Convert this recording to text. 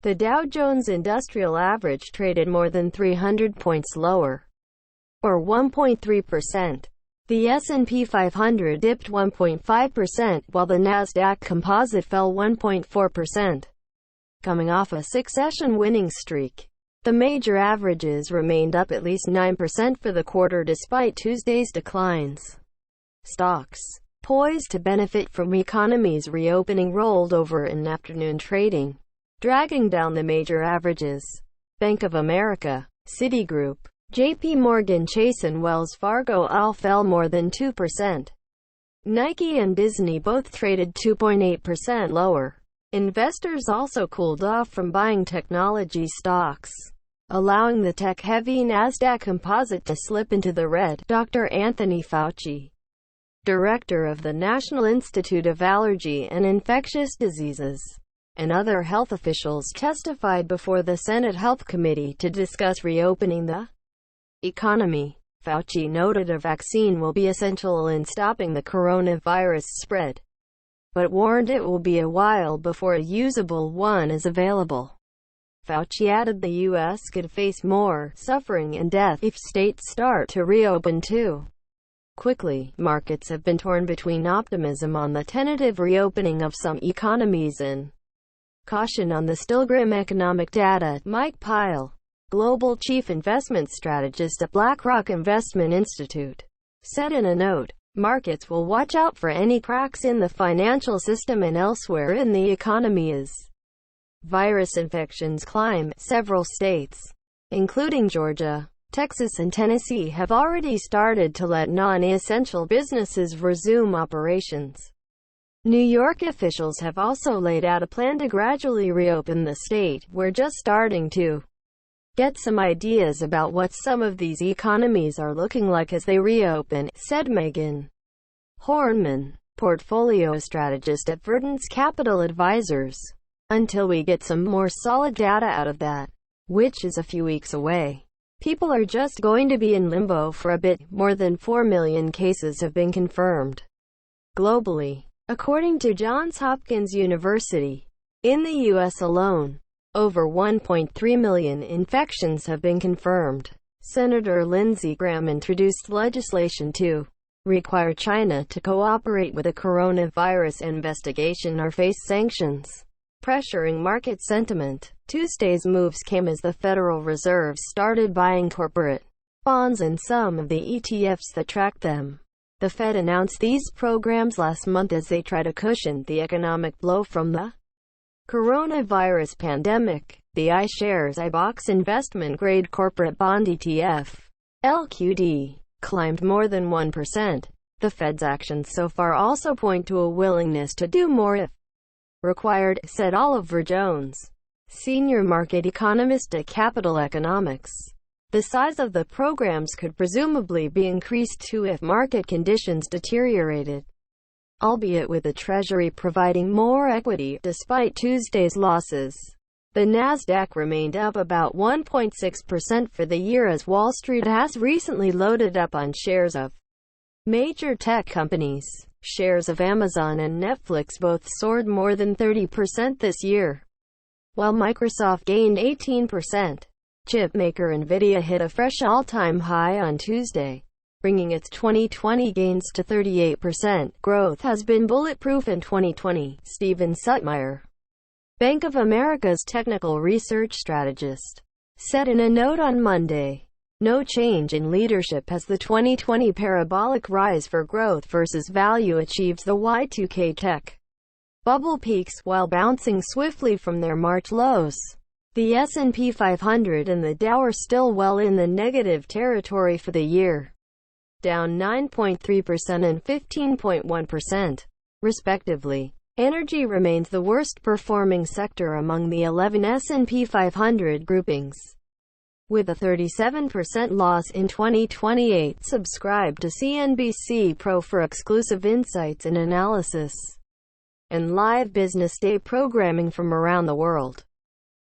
The Dow Jones Industrial Average traded more than 300 points lower, or 1.3%. The S&P 500 dipped 1.5%, while the Nasdaq Composite fell 1.4%. Coming off a six-session winning streak, the major averages remained up at least 9% for the quarter despite Tuesday's declines. Stocks poised to benefit from economies reopening rolled over in afternoon trading, dragging down the major averages. Bank of America, Citigroup, J.P. Morgan Chase and Wells Fargo all fell more than 2%. Nike and Disney both traded 2.8% lower. Investors also cooled off from buying technology stocks, allowing the tech-heavy Nasdaq Composite to slip into the red. Dr. Anthony Fauci, director of the National Institute of Allergy and Infectious Diseases, and other health officials testified before the Senate Health Committee to discuss reopening the economy. Fauci noted a vaccine will be essential in stopping the coronavirus spread, but warned it will be a while before a usable one is available. Fauci added the U.S. could face more suffering and death if states start to reopen too quickly. Markets have been torn between optimism on the tentative reopening of some economies and caution on the still grim economic data. Mike Pyle, global chief investment strategist at BlackRock Investment Institute, said in a note, "Markets will watch out for any cracks in the financial system and elsewhere in the economy as virus infections climb." Several states, including Georgia, Texas and Tennessee, have already started to let non-essential businesses resume operations. New York officials have also laid out a plan to gradually reopen the state. "We're just starting to get some ideas about what some of these economies are looking like as they reopen," said Megan Hornman, portfolio strategist at Verdance Capital Advisors. "Until we get some more solid data out of that, which is a few weeks away, people are just going to be in limbo for a bit." More than 4 million cases have been confirmed globally, according to Johns Hopkins University. In the U.S. alone, over 1.3 million infections have been confirmed. Senator Lindsey Graham introduced legislation to require China to cooperate with a coronavirus investigation or face sanctions, pressuring market sentiment. Tuesday's moves came as the Federal Reserve started buying corporate bonds and some of the ETFs that track them. The Fed announced these programs last month as they try to cushion the economic blow from the coronavirus pandemic. The iShares iBoxx investment-grade corporate bond ETF, LQD, climbed more than 1%. The Fed's actions so far also point to a willingness to do more if required, said Oliver Jones, senior market economist at Capital Economics. The size of the programs could presumably be increased too if market conditions deteriorated, albeit with the Treasury providing more equity. Despite Tuesday's losses, the Nasdaq remained up about 1.6% for the year as Wall Street has recently loaded up on shares of major tech companies. Shares of Amazon and Netflix both soared more than 30% this year, while Microsoft gained 18%. Chipmaker Nvidia hit a fresh all-time high on Tuesday, bringing its 2020 gains to 38%. Growth has been bulletproof in 2020, Stephen Sutmeyer, Bank of America's technical research strategist, said in a note on Monday. No change in leadership as the 2020 parabolic rise for growth versus value achieves the Y2K tech bubble peaks, while bouncing swiftly from their March lows. The S&P 500 and the Dow are still well in the negative territory for the year, down 9.3% and 15.1%, respectively. Energy remains the worst performing sector among the 11 S&P 500 groupings, with a 37% loss in 2028. Subscribe to CNBC Pro for exclusive insights and analysis, and live business day programming from around the world.